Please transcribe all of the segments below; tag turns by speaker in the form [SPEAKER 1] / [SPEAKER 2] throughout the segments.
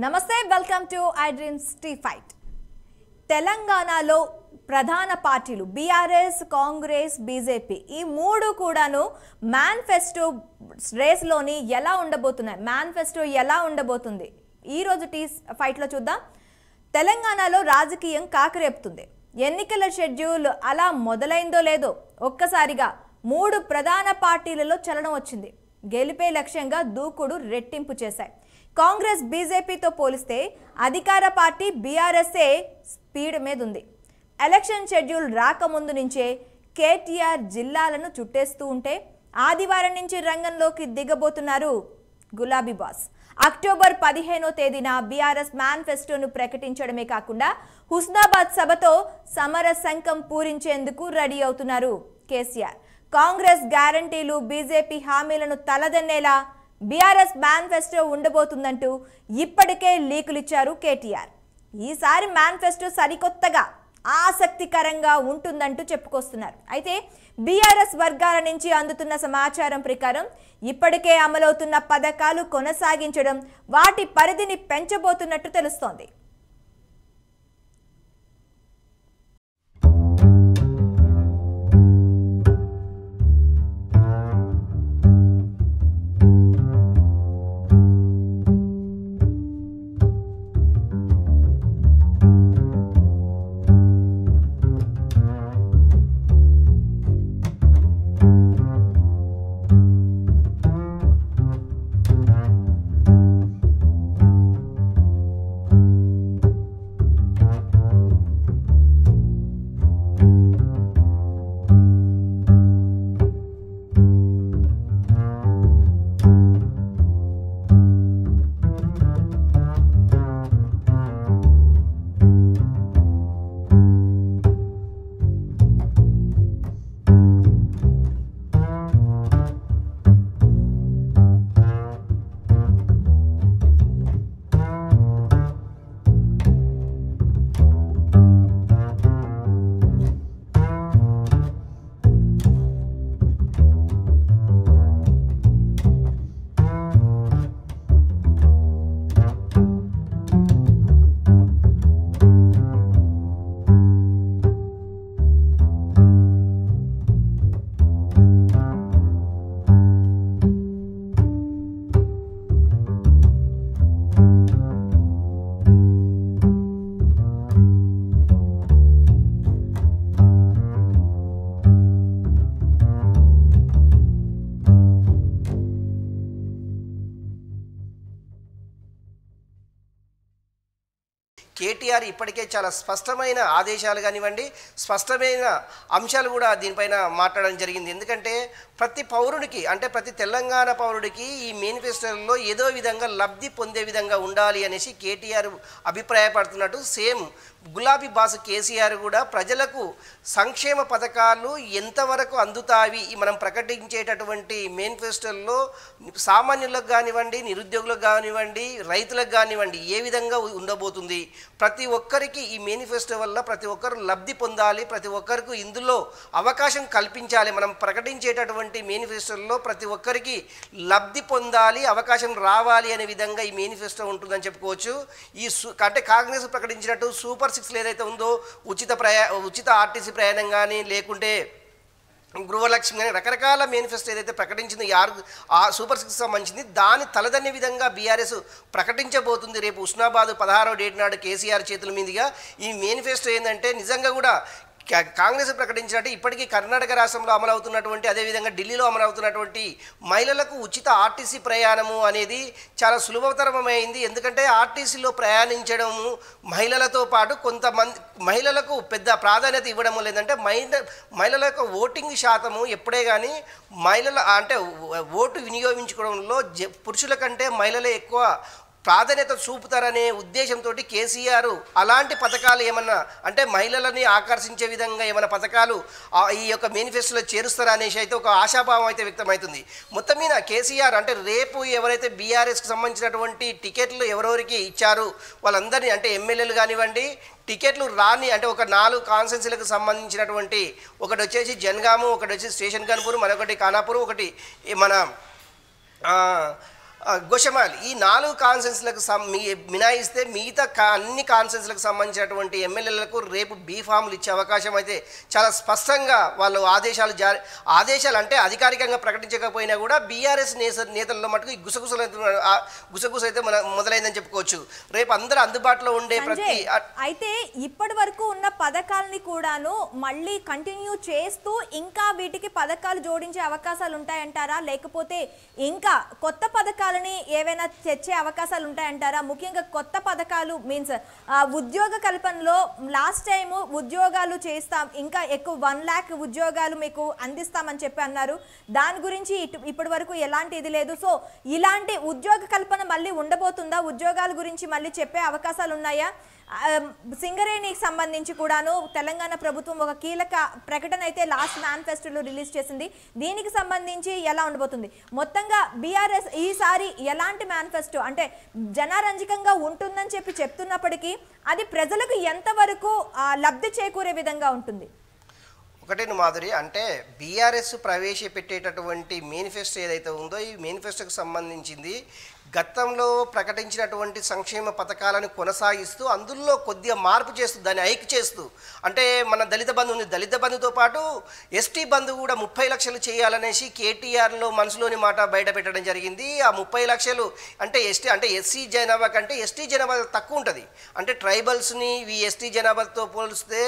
[SPEAKER 1] నమస్తే welcome to I Dreams టీ ఫైట్. తెలంగాణలో ప్రధాన పార్టీలు బీఆర్ఎస్, కాంగ్రెస్, బీజేపీ ఈ మూడు కూడాను మేనిఫెస్టో రేస్లోని ఎలా ఉండబోతున్నాయి, మేనిఫెస్టో ఎలా ఉండబోతుంది ఈ రోజు టీ ఫైట్లో చూద్దాం. తెలంగాణలో రాజకీయం కాకరేపుతుంది. ఎన్నికల షెడ్యూల్ అలా మొదలైందో లేదో ఒక్కసారిగా మూడు ప్రధాన పార్టీలలో చలనం వచ్చింది. గెలిపే లక్ష్యంగా దూకుడు రెట్టింపు చేశాయి. కాంగ్రెస్ బీజేపీతో పోలిస్తే అధికార పార్టీ బీఆర్ఎస్ఏ స్పీడ్ మీద ఉంది. ఎలక్షన్ షెడ్యూల్ రాకముందు నుంచే కేటీఆర్ జిల్లాలను చుట్టేస్తూ ఉంటే ఆదివారం నుంచి రంగంలోకి దిగబోతున్నారు గులాబీ బాస్. అక్టోబర్ 15వ తేదీన బీఆర్ఎస్ మేనిఫెస్టోను ప్రకటించడమే కాకుండా హుస్నాబాద్ సభతో సమర శంఖం పూరించేందుకు రెడీ అవుతున్నారు కేసీఆర్. కాంగ్రెస్ గ్యారంటీలు, బీజేపీ హామీలను తలదన్నేలా బీఆర్ఎస్ మేనిఫెస్టో ఉండబోతుందంటూ ఇప్పటికే లీకులిచ్చారు కేటీఆర్. ఈసారి మేనిఫెస్టో సరికొత్తగా ఆసక్తికరంగా ఉంటుందంటూ చెప్పుకొస్తున్నారు. అయితే బీఆర్ఎస్ వర్గాల నుంచి అందుతున్న సమాచారం ప్రకారం ఇప్పటికే అమలవుతున్న పథకాలు కొనసాగించడం, వాటి పరిధిని పెంచబోతున్నట్టు తెలుస్తోంది.
[SPEAKER 2] కేటీఆర్ ఇప్పటికే చాలా స్పష్టమైన ఆదేశాలు కానివ్వండి, స్పష్టమైన అంశాలు కూడా దీనిపైన మాట్లాడడం జరిగింది. ఎందుకంటే ప్రతి పౌరుడికి, అంటే ప్రతి తెలంగాణ పౌరుడికి ఈ మేనిఫెస్టోలో ఏదో విధంగా లబ్ధి పొందే విధంగా ఉండాలి అనేసి కేటీఆర్ అభిప్రాయపడుతున్నట్టు సేమ్ గులాబీ బాస్ కేసీఆర్ కూడా ప్రజలకు సంక్షేమ పథకాలు ఎంతవరకు అందుతాయి మనం ప్రకటించేటటువంటి మేనిఫెస్టోల్లో సామాన్యులకు కానివ్వండి, నిరుద్యోగులకు కానివ్వండి, రైతులకు కానివ్వండి ఏ విధంగా ఉండబోతుంది, ప్రతి ఒక్కరికి ఈ మేనిఫెస్టో వల్ల ప్రతి ఒక్కరు లబ్ధి పొందాలి, ప్రతి ఒక్కరికి ఇందులో అవకాశం కల్పించాలి. మనం ప్రకటించేటటువంటి మేనిఫెస్టోల్లో ప్రతి ఒక్కరికి లబ్ధి పొందాలి, అవకాశం రావాలి అనే విధంగా ఈ మేనిఫెస్టో ఉంటుందని చెప్పుకోవచ్చు. అంటే కాంగ్రెస్ ప్రకటించినట్టు సూపర్ 6 ఏదైతే ఉందో ఉచిత ఆర్టీసీ ప్రయాణం కానీ, లేకుంటే గృహలక్ష్మి కానీ రకరకాల మేనిఫెస్టో ఏదైతే ప్రకటించిందో ఆ సూపర్ 6 సంబంధించింది దాని తలదన్నే విధంగా బీఆర్ఎస్ ప్రకటించబోతుంది. రేపు హుస్నాబాద్ 16వ డేట్ నాడు కేసీఆర్ చేతుల మీదుగా ఈ మేనిఫెస్టో ఏంటంటే నిజంగా కూడా కాంగ్రెస్ ప్రకటించినట్టు ఇప్పటికీ కర్ణాటక రాష్ట్రంలో అమలవుతున్నటువంటి, అదేవిధంగా ఢిల్లీలో అమలవుతున్నటువంటి మహిళలకు ఉచిత ఆర్టీసీ ప్రయాణము అనేది చాలా సులభతరమైంది. ఎందుకంటే ఆర్టీసీలో ప్రయాణించడము మహిళలతో పాటు కొంతమంది మహిళలకు పెద్ద ప్రాధాన్యత ఇవ్వడం లేదంటే మహిళల యొక్క ఓటింగ్ శాతము ఎప్పుడే కానీ మహిళల అంటే ఓటు వినియోగించుకోవడంలో పురుషుల కంటే మహిళలే ఎక్కువ ప్రాధాన్యత చూపుతారనే ఉద్దేశంతో కేసీఆర్ అలాంటి పథకాలు ఏమన్నా అంటే మహిళలని ఆకర్షించే విధంగా ఏమైనా పథకాలు ఈ యొక్క మేనిఫెస్టోలో చేరుస్తారా అనేసి అయితే ఒక ఆశాభావం అయితే వ్యక్తమవుతుంది. మొత్తం మీద కేసీఆర్ అంటే రేపు ఎవరైతే బీఆర్ఎస్కి సంబంధించినటువంటి టికెట్లు ఎవరెవరికి ఇచ్చారు వాళ్ళందరినీ అంటే ఎమ్మెల్యేలు కానివ్వండి, టికెట్లు రాని అంటే ఒక 4 కాన్స్టిట్యున్సీలకు సంబంధించినటువంటి ఒకటి వచ్చేసి జనగాము, ఒకటి వచ్చేసి స్టేషన్ గన్పూర్, మరొకటి ఖానాపూర్, ఒకటి మన గోషమాల్ ఈ 4 కాన్సెన్స్లకు మినాయిస్తే మిగతా అన్ని కాన్సెన్స్లకు సంబంధించినటువంటి ఎమ్మెల్యేలకు రేపు బీ ఫామ్లు ఇచ్చే అవకాశం అయితే చాలా స్పష్టంగా వాళ్ళు ఆదేశాలు అంటే అధికారికంగా ప్రకటించకపోయినా కూడా బీఆర్ఎస్ నేతల్లో మటుకు గుసగుస అయితే మొదలైందని చెప్పుకోవచ్చు. రేపు అందరూ అందుబాటులో ఉండే
[SPEAKER 1] అయితే ఇప్పటి వరకు ఉన్న పథకాలని కూడాను మళ్ళీ కంటిన్యూ చేస్తూ ఇంకా వీటికి పథకాలు జోడించే అవకాశాలు ఉంటాయంటారా, లేకపోతే ఇంకా కొత్త పథకాలని ఏవైనా తెచ్చే అవకాశాలు ఉంటాయంటారా? ముఖ్యంగా కొత్త పథకాలు మీన్స్ ఉద్యోగ కల్పనలో లాస్ట్ టైం ఉద్యోగాలు చేస్తాం, ఇంకా ఎక్కువ 1 lakh ఉద్యోగాలు మీకు అందిస్తామని చెప్పి అన్నారు. దాని గురించి ఇప్పటి వరకు ఎలాంటి ఇది లేదు. సో ఇలాంటి ఉద్యోగ కల్పన మళ్ళీ ఉండబోతుందా? ఉద్యోగాల గురించి మళ్ళీ చెప్పే అవకాశాలు ఉన్నాయా? సింగరేణికి సంబంధించి కూడాను తెలంగాణ ప్రభుత్వం ఒక కీలక ప్రకటన అయితే లాస్ట్ మేనిఫెస్టోలో రిలీజ్ చేసింది. దీనికి సంబంధించి ఎలా ఉండబోతుంది? మొత్తంగా బీఆర్ఎస్ ఈసారి ఎలాంటి మేనిఫెస్టో అంటే జనరంజకంగా ఉంటుందని చెప్పి చెప్తున్నప్పటికీ అది ప్రజలకు ఎంతవరకు లబ్ధి చేకూరే విధంగా ఉంటుంది?
[SPEAKER 2] ఒకటే మాధురి, అంటే బీఆర్ఎస్ ప్రవేశపెట్టేటటువంటి మేనిఫెస్టో ఏదైతే ఉందో ఈ మేనిఫెస్టోకి సంబంధించింది గతంలో ప్రకటించినటువంటి సంక్షేమ పథకాలను కొనసాగిస్తూ అందులో కొద్దిగా మార్పు చేస్తూ దాన్ని హైక్ చేస్తూ, అంటే మన దళిత బంధు ఉంది, దళిత బంధుతో పాటు ఎస్టీ బంధు కూడా 30 లక్షలు చేయాలనేసి కేటీఆర్లో మనసులోని మాట బయట పెట్టడం జరిగింది. ఆ 30 లక్షలు అంటే ఎస్సీ జనాభా కంటే ఎస్టీ జనాభా తక్కువ ఉంటుంది. అంటే ట్రైబల్స్ని ఈ ఎస్టీ జనాభాతో పోలిస్తే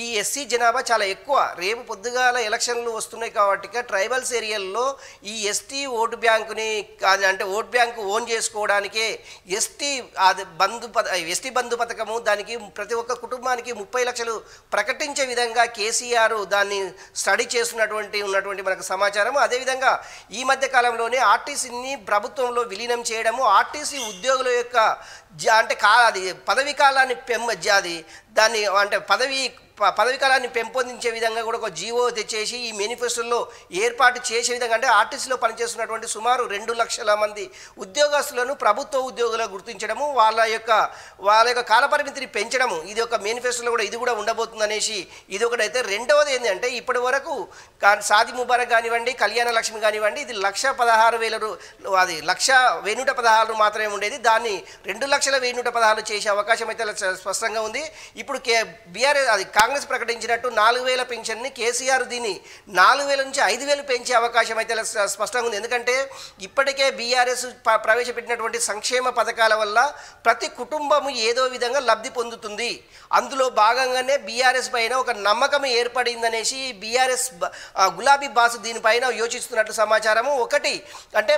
[SPEAKER 2] ఈ ఎస్సీ జనాభా చాలా ఎక్కువ. రేపు పొద్దుగాల ఎలక్షన్లు వస్తున్నాయి కాబట్టి ట్రైబల్స్ ఏరియాల్లో ఈ ఎస్టీ ఓటు బ్యాంకుని అంటే ఓటు బ్యాంకు ఓన్ చేసుకోవడానికే ఎస్టీ బంధు పథకము, దానికి ప్రతి ఒక్క కుటుంబానికి 30 లక్షలు ప్రకటించే విధంగా కేసీఆర్ దాన్ని స్టడీ ఉన్నటువంటి మనకు సమాచారం. అదేవిధంగా ఈ మధ్య కాలంలోనే ఆర్టీసీని ప్రభుత్వంలో విలీనం చేయడము, ఆర్టీసీ ఉద్యోగుల యొక్క అంటే అది పదవీ కాలాన్ని దాన్ని అంటే పదవీ కాలాన్ని పెంపొందించే విధంగా కూడా ఒక జీవో తెచ్చేసి ఈ మేనిఫెస్టోలో ఏర్పాటు చేసే విధంగా అంటే ఆర్టీసీలో పనిచేస్తున్నటువంటి సుమారు 2 లక్షల మంది ఉద్యోగస్తులను ప్రభుత్వ ఉద్యోగులుగా గుర్తించడము, వాళ్ళ యొక్క కాలపరిమితిని పెంచడము, ఇది ఒక మేనిఫెస్టోలో కూడా ఇది కూడా ఉండబోతుంది అనేసి ఇది ఒకటైతే. రెండవది ఏంటంటే ఇప్పటి వరకు సాది ముబారక్ కానివ్వండి, కళ్యాణ లక్ష్మి కానివ్వండి, ఇది 1,16,000 అది 1,116 మాత్రమే ఉండేది. దాన్ని 2,116 చేసే అవకాశం అయితే స్పష్టంగా ఉంది. ఇప్పుడు బీఆర్ఎస్ అది కాంగ్రెస్ ప్రకటించినట్టు 4,000 పెన్షన్ని కేసీఆర్ దీన్ని 4,000 నుంచి 5,000 పెంచే అవకాశం అయితే స్పష్టంగా ఉంది. ఎందుకంటే ఇప్పటికే బీఆర్ఎస్ ప్రవేశపెట్టినటువంటి సంక్షేమ పథకాల వల్ల ప్రతి కుటుంబము ఏదో విధంగా లబ్ధి పొందుతుంది. అందులో భాగంగానే బీఆర్ఎస్ పైన ఒక నమ్మకం ఏర్పడిందనేసి బీఆర్ఎస్ గులాబీ బాస్ దీనిపైన యోచిస్తున్నట్లు సమాచారము. ఒకటి అంటే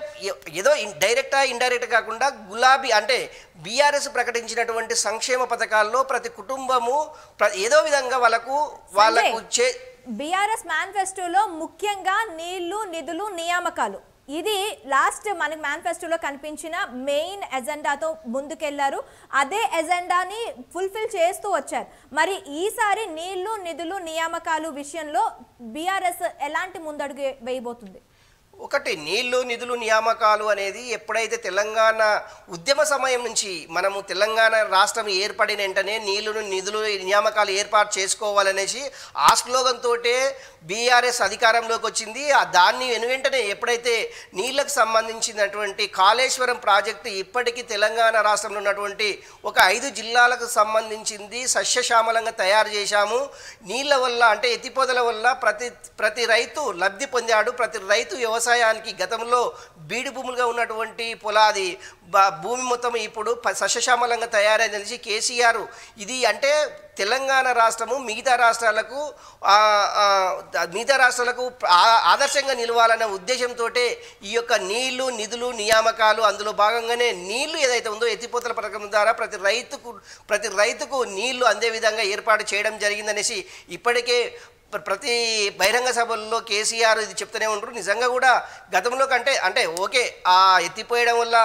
[SPEAKER 2] ఏదో డైరెక్టా ఇండైరెక్ట్ కాకుండా గులాబీ అంటే బీఆర్ఎస్ ప్రకటించినటువంటి సంక్షేమ పథకాల్లో ప్రతి కుటుంబము ఏదో విధంగా వాళ్ళకు
[SPEAKER 1] బీఆర్ఎస్ మేనిఫెస్టోలో ముఖ్యంగా నీళ్లు, నిధులు, నియామకాలు ఇది లాస్ట్ మనకి మేనిఫెస్టోలో కనిపించిన మెయిన్ ఎజెండాతో ముందుకెళ్లారు. అదే ఎజెండాని ఫుల్ఫిల్ చేస్తూ వచ్చారు. మరి ఈసారి నీళ్లు, నిధులు, నియామకాలు విషయంలో బీఆర్ఎస్ ఎలాంటి ముందడుగు వేయబోతుంది?
[SPEAKER 2] ఒకటి నీళ్లు, నిధులు, నియామకాలు అనేది ఎప్పుడైతే తెలంగాణ ఉద్యమ సమయం నుంచి మనము తెలంగాణ రాష్ట్రం ఏర్పడిన వెంటనే నీళ్లు, నిధులు, నియామకాలు ఏర్పాటు చేసుకోవాలనేసి ఆ స్లోగన్తో బీఆర్ఎస్ అధికారంలోకి వచ్చింది. దాన్ని వెనువెంటనే ఎప్పుడైతే నీళ్లకు సంబంధించినటువంటి కాళేశ్వరం ప్రాజెక్టు ఇప్పటికీ తెలంగాణ రాష్ట్రంలో ఉన్నటువంటి ఒక 5 జిల్లాలకు సంబంధించింది సస్యశ్యామలంగా తయారు చేశాము. నీళ్ళ వల్ల అంటే ఎత్తిపోతల వల్ల ప్రతి రైతు లబ్ధి పొందాడు. ప్రతి రైతు వ్యవసాయానికి గతంలో బీడు భూములుగా ఉన్నటువంటి పొలాది భూమి మొత్తం ఇప్పుడు సస్యశ్యామలంగా తయారని తెలిసి కేసీఆర్ ఇది అంటే తెలంగాణ రాష్ట్రము మిగతా రాష్ట్రాలకు ఆదర్శంగా నిలవాలనే ఉద్దేశంతో ఈ యొక్క నీళ్లు, నిధులు, నియామకాలు అందులో భాగంగానే నీళ్లు ఏదైతే ఉందో ఎత్తిపోతల పథకం ద్వారా ప్రతి రైతుకు నీళ్లు అందే విధంగా ఏర్పాటు చేయడం జరిగిందనేసి ఇప్పటికే ప్రతి బహిరంగ సభల్లో కేసీఆర్ ఇది చెప్తూనే ఉంటారు. నిజంగా కూడా గతంలో కంటే అంటే ఓకే ఆ ఎత్తిపోయడం వల్ల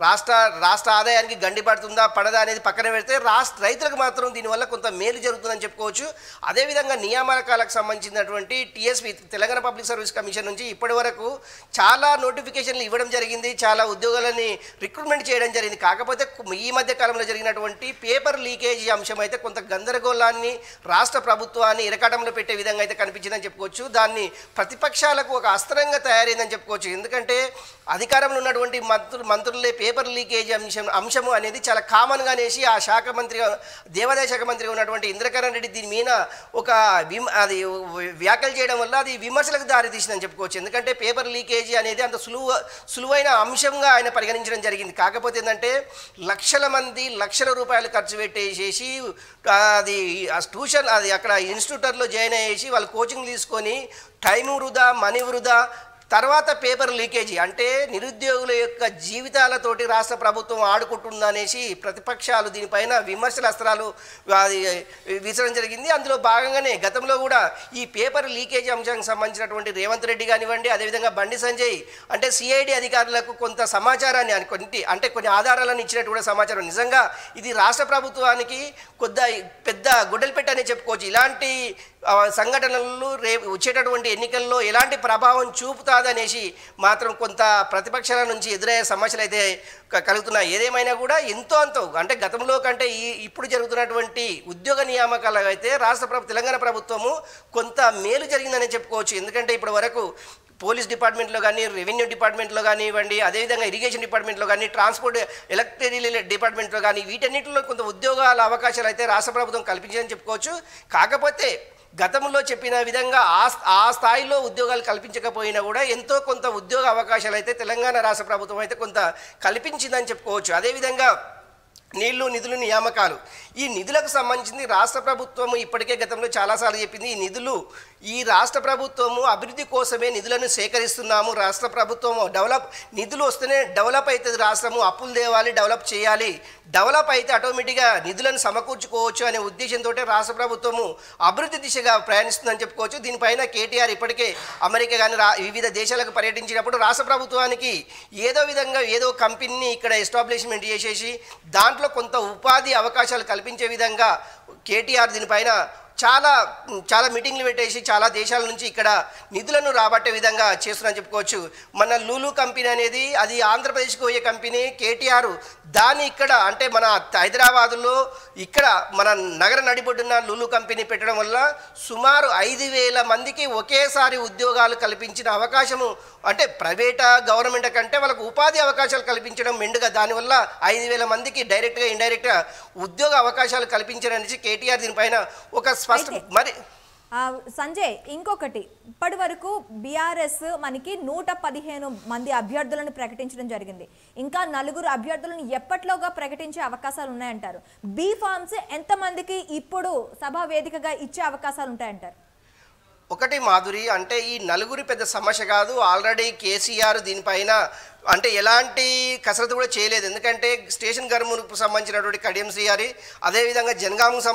[SPEAKER 2] రాష్ట్ర ఆదాయానికి గండి పడుతుందా పడదా అనేది పక్కన పెడితే రైతులకు మాత్రం దీనివల్ల కొంత మేలు జరుగుతుందని చెప్పుకోవచ్చు. అదేవిధంగా నియామకాలకు సంబంధించినటువంటి tsp Telangana public service commission నుంచి ఇప్పటి వరకు చాలా నోటిఫికేషన్లు ఇవ్వడం జరిగింది, చాలా ఉద్యోగాలని రిక్రూట్మెంట్ చేయడం జరిగింది. కాకపోతే ఈ మధ్య కాలంలో జరిగినటువంటి పేపర్ లీకేజీ అంశం అయితే కొంత గందరగోళాన్ని రాష్ట్ర ప్రభుత్వాన్ని ఇరకాటంలో పెట్టే విధంగా విధంగా అయితే కనిపించిందని చెప్పుకోవచ్చు. దాన్ని ప్రతిపక్షాలకు ఒక అస్త్రంగా తయారైందని చెప్పుకోవచ్చు. ఎందుకంటే అధికారంలో ఉన్నటువంటి మంత్రులే పేపర్ లీకేజ్ అంశము అనేది చాలా కామన్గా అనేసి ఆ శాఖ మంత్రి దేవాదాయ శాఖ మంత్రిగా ఉన్నటువంటి ఇంద్రకరణ్ రెడ్డి దీని మీద ఒక అది వ్యాఖ్యలు చేయడం వల్ల అది విమర్శలకు దారితీసిందని చెప్పుకోవచ్చు. ఎందుకంటే పేపర్ లీకేజీ అనేది అంత సులువైన అంశంగా ఆయన పరిగణించడం జరిగింది. కాకపోతే ఏంటంటే లక్షల మంది లక్షల రూపాయలు ఖర్చు పెట్టేసేసి అది ట్యూషన్ అది అక్కడ ఇన్స్టిట్యూటర్లో జాయిన్ అయ్యేసి వాళ్ళు కోచింగ్ తీసుకొని టైం వృధా మనీ వృధా తర్వాత పేపర్ లీకేజీ అంటే నిరుద్యోగుల యొక్క జీవితాలతోటి రాష్ట్ర ప్రభుత్వం ఆడుకుంటుందనేసి ప్రతిపక్షాలు దీనిపైన విమర్శల అస్త్రాలు విసరడం జరిగింది. అందులో భాగంగానే గతంలో కూడా ఈ పేపర్ లీకేజీ అంశానికి సంబంధించినటువంటి రేవంత్ రెడ్డి కానివ్వండి, అదేవిధంగా బండి సంజయ్ అంటే సిఐడి అధికారులకు కొంత సమాచారాన్ని కొన్ని ఆధారాలను ఇచ్చినట్టు కూడా సమాచారం. నిజంగా ఇది రాష్ట్ర ప్రభుత్వానికి పెద్ద గుడ్డలపెట్ట అనే చెప్పుకోవచ్చు. ఇలాంటి సంఘటనలు వచ్చేటటువంటి ఎన్నికల్లో ఎలాంటి ప్రభావం చూపుతాదనేసి మాత్రం కొంత ప్రతిపక్షాల నుంచి ఎదురయ్యే సమస్యలు అయితే కలుగుతున్నాయి. ఏదేమైనా కూడా ఎంతో అంతో అంటే గతంలో కంటే ఇప్పుడు జరుగుతున్నటువంటి ఉద్యోగ నియామకాలు అయితే తెలంగాణ ప్రభుత్వము కొంత మేలు జరిగిందని చెప్పుకోవచ్చు. ఎందుకంటే ఇప్పటి వరకు పోలీస్ డిపార్ట్మెంట్లో కానీ, రెవెన్యూ డిపార్ట్మెంట్లో కానివ్వండి, అదేవిధంగా ఇరిగేషన్ డిపార్ట్మెంట్లో కానీ, ట్రాన్స్పోర్ట్ ఎలక్ట్రిసిటీ డిపార్ట్మెంట్లో కానీ వీటన్నిటిలో కొంత ఉద్యోగాల అవకాశాలు అయితే రాష్ట్ర ప్రభుత్వం కల్పించిందని చెప్పుకోవచ్చు. కాకపోతే గతంలో చెప్పిన విధంగా ఆ స్థాయిలో ఉద్యోగాలు కల్పించకపోయినా కూడా ఎంతో కొంత ఉద్యోగ అవకాశాలు అయితే తెలంగాణ రాష్ట్ర ప్రభుత్వం అయితే కొంత కల్పించిందని చెప్పుకోవచ్చు. అదేవిధంగా నీళ్లు నిధులు నియామకాలు ఈ నిధులకు సంబంధించింది రాష్ట్ర ప్రభుత్వము ఇప్పటికే గతంలో చాలాసార్లు చెప్పింది. ఈ నిధులు ఈ రాష్ట్ర ప్రభుత్వము అభివృద్ధి కోసమే నిధులను సేకరిస్తున్నాము. రాష్ట్ర ప్రభుత్వము నిధులు వస్తేనే డెవలప్ అవుతుంది. రాష్ట్రము అప్పులు తేవాలి, డెవలప్ చేయాలి. డెవలప్ అయితే ఆటోమేటిక్గా నిధులను సమకూర్చుకోవచ్చు అనే ఉద్దేశంతో రాష్ట్ర ప్రభుత్వము అభివృద్ధి దిశగా ప్రయాణిస్తుందని చెప్పుకోవచ్చు. దీనిపైన కేటీఆర్ ఇప్పటికే అమెరికా కానీ వివిధ దేశాలకు పర్యటించినప్పుడు రాష్ట్ర ప్రభుత్వానికి ఏదో కంపెనీని ఇక్కడ ఎస్టాబ్లిష్మెంట్ చేసేసి దాంట్లో కొంత ఉపాధి అవకాశాలు కల్పించే విధంగా కేటీఆర్ దీనిపైన చాలా మీటింగ్లు పెట్టేసి చాలా దేశాల నుంచి ఇక్కడ నిధులను రాబట్టే విధంగా చేస్తున్నారని చెప్పుకోవచ్చు. మన లూలు కంపెనీ అనేది అది ఆంధ్రప్రదేశ్కి పోయే కంపెనీ. కేటీఆర్ దాన్ని ఇక్కడ అంటే మన హైదరాబాదులో ఇక్కడ మన నగర నడిబొడ్డున లూలు కంపెనీ పెట్టడం వల్ల సుమారు 5,000 మందికి ఒకేసారి ఉద్యోగాలు కల్పించిన అవకాశము అంటే ప్రైవేటా గవర్నమెంట్ కంటే వాళ్ళకు ఉపాధి అవకాశాలు కల్పించడం మెండుగా దానివల్ల 5,000 మందికి డైరెక్ట్గా ఇండైరెక్ట్గా ఉద్యోగ అవకాశాలు కల్పించారనేసి కేటీఆర్ దీనిపైన ఒక మరి
[SPEAKER 1] సంజయ్ ఇంకొకటి ఇప్పటి వరకు బీఆర్ఎస్ మనకి 115 మంది అభ్యర్థులను ప్రకటించడం జరిగింది. ఇంకా 4 అభ్యర్థులను ఎప్పట్లోగా ప్రకటించే అవకాశాలు ఉన్నాయంటారు. బీ ఫార్మ్స్ ఎంతమందికి ఇప్పుడు సభా వేదికగా ఇచ్చే అవకాశాలు ఉంటాయంటారు?
[SPEAKER 2] ఒకటి మాధురి అంటే ఈ 4 పెద్ద సమస్య కాదు. ఆల్రెడీ కేసీఆర్ దీనిపైన అంటే ఎలాంటి కసరత్తు కూడా చేయలేదు. ఎందుకంటే స్టేషన్ గర్ముకు సంబంధించినటువంటి కడియం శ్రీహరి, అదేవిధంగా జనగాముకు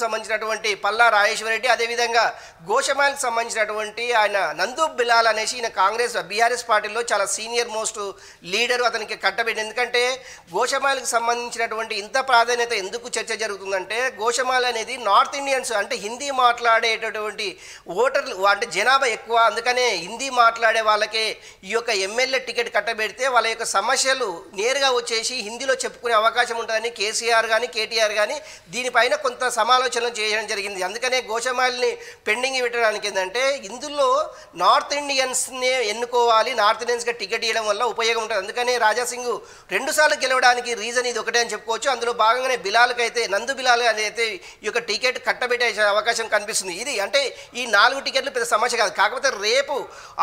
[SPEAKER 2] సంబంధించినటువంటి పల్లా రాజేశ్వరరెడ్డి, అదేవిధంగా గోషమాలకు సంబంధించినటువంటి ఆయన నందు బిలాల్ అనేసి ఈయన బీఆర్ఎస్ పార్టీలో చాలా సీనియర్ మోస్ట్ లీడరు, అతనికి కట్టబెట్టి. ఎందుకంటే గోషమాలకు సంబంధించినటువంటి ఇంత ప్రాధాన్యత ఎందుకు చర్చ జరుగుతుందంటే గోషమాల్ అనేది నార్త్ ఇండియన్స్ అంటే హిందీ మాట్లాడేటటువంటి ఓటర్లు అంటే జనాభా ఎక్కువ. అందుకనే హిందీ మాట్లాడే వాళ్ళకే ఈ యొక్క ఎమ్మెల్యే టికెట్ కట్టబెడితే వాళ్ళ యొక్క సమస్యలు నేరుగా వచ్చేసి హిందీలో చెప్పుకునే అవకాశం ఉంటుందని కేసీఆర్ కానీ కేటీఆర్ కానీ దీనిపైన కొంత సమాలోచనలు చేయడం జరిగింది. అందుకనే గోషమాల్ని పెండింగ్ పెట్టడానికి ఏంటంటే ఇందులో నార్త్ ఇండియన్స్ని ఎన్నుకోవాలి, నార్త్ ఇండియన్స్గా టికెట్ ఇవ్వడం వల్ల ఉపయోగం ఉంటుంది. అందుకనే రాజాసింగ్ 2 సార్లు గెలవడానికి రీజన్ ఇది ఒకటే అని చెప్పుకోవచ్చు. అందులో భాగంగానే బిలాల్కైతే నందు బిలాల్ అయితే ఈ యొక్క టికెట్ కట్టబెట్టే అవకాశం కనిపిస్తుంది. ఇది అంటే ఈ 4 టికెట్లు పెద్ద సమస్య కాదు. కాకపోతే రేపు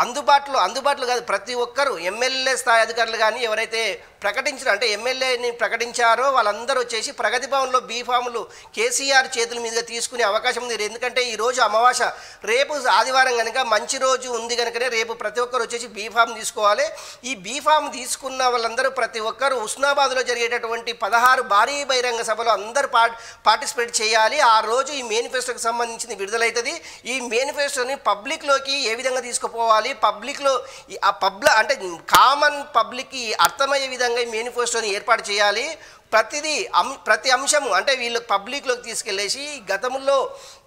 [SPEAKER 2] అందుబాటులో కాదు ప్రతి ఒక్కరు ఎమ్మెల్యే స్థాయి అధికారులు కానీ ఎవరైతే ప్రకటించారో అంటే ఎమ్మెల్యేని ప్రకటించారో వాళ్ళందరూ వచ్చేసి ప్రగతి భవన్లో బీఫాములు కేసీఆర్ చేతుల మీదుగా తీసుకునే అవకాశం ఉంది. ఎందుకంటే ఈరోజు అమావాస్య, రేపు ఆదివారం కనుక మంచి రోజు ఉంది కనుకనే రేపు ప్రతి ఒక్కరు వచ్చేసి బీఫామ్ తీసుకోవాలి. ఈ బీఫామ్ తీసుకున్న వాళ్ళందరూ ప్రతి ఒక్కరు హుస్నాబాద్లో జరిగేటటువంటి 16 భారీ బహిరంగ సభలో అందరూ పార్టిసిపేట్ చేయాలి. ఆ రోజు ఈ మేనిఫెస్టోకి సంబంధించింది విడుదలవుతుంది. ఈ మేనిఫెస్టోని పబ్లిక్లోకి ఏ విధంగా తీసుకుపోవాలి, పబ్లిక్లో అంటే కామన్ పబ్లిక్కి అర్థమయ్యే విధంగా ఈ మేనిఫెస్టోని ఏర్పాటు చేయాలి. ప్రతి అంశము అంటే వీళ్ళు పబ్లిక్లోకి తీసుకెళ్లేసి గతంలో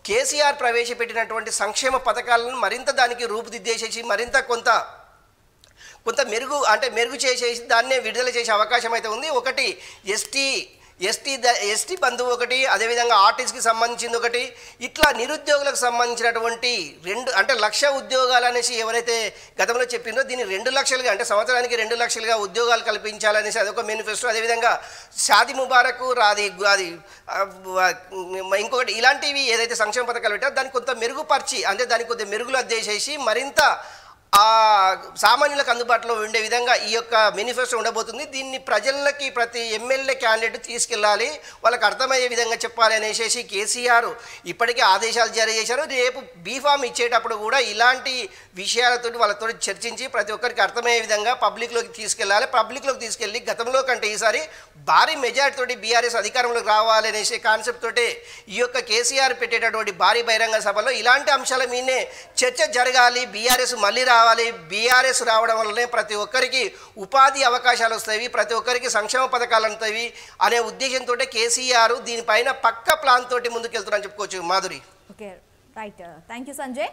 [SPEAKER 2] కేసీఆర్ ప్రవేశపెట్టినటువంటి సంక్షేమ పథకాలను మరింత దానికి రూపుదిద్దేసేసి మరింత కొంత మెరుగు చేసేసి దాన్నే విడుదల చేసే అవకాశం అయితే ఉంది. ఒకటి ఎస్టీ బంధువు ఒకటి, అదేవిధంగా ఆర్టిస్ట్కి సంబంధించింది ఒకటి, ఇట్లా నిరుద్యోగులకు సంబంధించినటువంటి 1,00,000 ఉద్యోగాలు అనేసి ఎవరైతే గతంలో చెప్పిందో దీన్ని 2 లక్షలుగా, అంటే సంవత్సరానికి 2 లక్షలుగా ఉద్యోగాలు కల్పించాలనేసి అదొక మేనిఫెస్టో. అదేవిధంగా షాదీ ముబారక్ అది ఇంకొకటి ఇలాంటివి ఏదైతే సంక్షేమ పథకాలు పెట్టారో దాన్ని కొంత మెరుగుపరిచి, అంటే దానికి కొంత మెరుగులు అద్దేసేసి మరింత సామాన్యులకు అందుబాటులో ఉండే విధంగా ఈ యొక్క మేనిఫెస్టో ఉండబోతుంది. దీన్ని ప్రజలకి ప్రతి ఎమ్మెల్యే క్యాండిడేట్ తీసుకెళ్ళాలి, వాళ్ళకి అర్థమయ్యే విధంగా చెప్పాలి అనేసి కేసీఆర్ ఇప్పటికే ఆదేశాలు జారీ చేశారు. రేపు బీఫామ్ ఇచ్చేటప్పుడు కూడా ఇలాంటి విషయాలతో వాళ్ళతో చర్చించి ప్రతి ఒక్కరికి అర్థమయ్యే విధంగా పబ్లిక్లోకి తీసుకెళ్ళాలి. పబ్లిక్లోకి తీసుకెళ్ళి గతంలో కంటే ఈసారి భారీ మెజార్టీతోటి బీఆర్ఎస్ అధికారంలోకి రావాలి అనేసి కాన్సెప్ట్ తోటే ఈ యొక్క కేసీఆర్ పెట్టేటటువంటి భారీ బహిరంగ సభలో ఇలాంటి అంశాల మీదనే చర్చ జరగాలి. బీఆర్ఎస్ మళ్ళీ బీఆర్ఎస్ రావడం వల్లనే ప్రతి ఒక్కరికి ఉపాధి అవకాశాలు వస్తాయి, ప్రతి ఒక్కరికి సంక్షేమ పథకాలు అందుతాయి అనే ఉద్దేశంతో కేసీఆర్ దీనిపైన పక్క ప్లాన్ తోటి ముందుకెళ్తున్నారని చెప్పుకోవచ్చు. Madhuri.
[SPEAKER 1] Okay, right. Thank you Sanjay.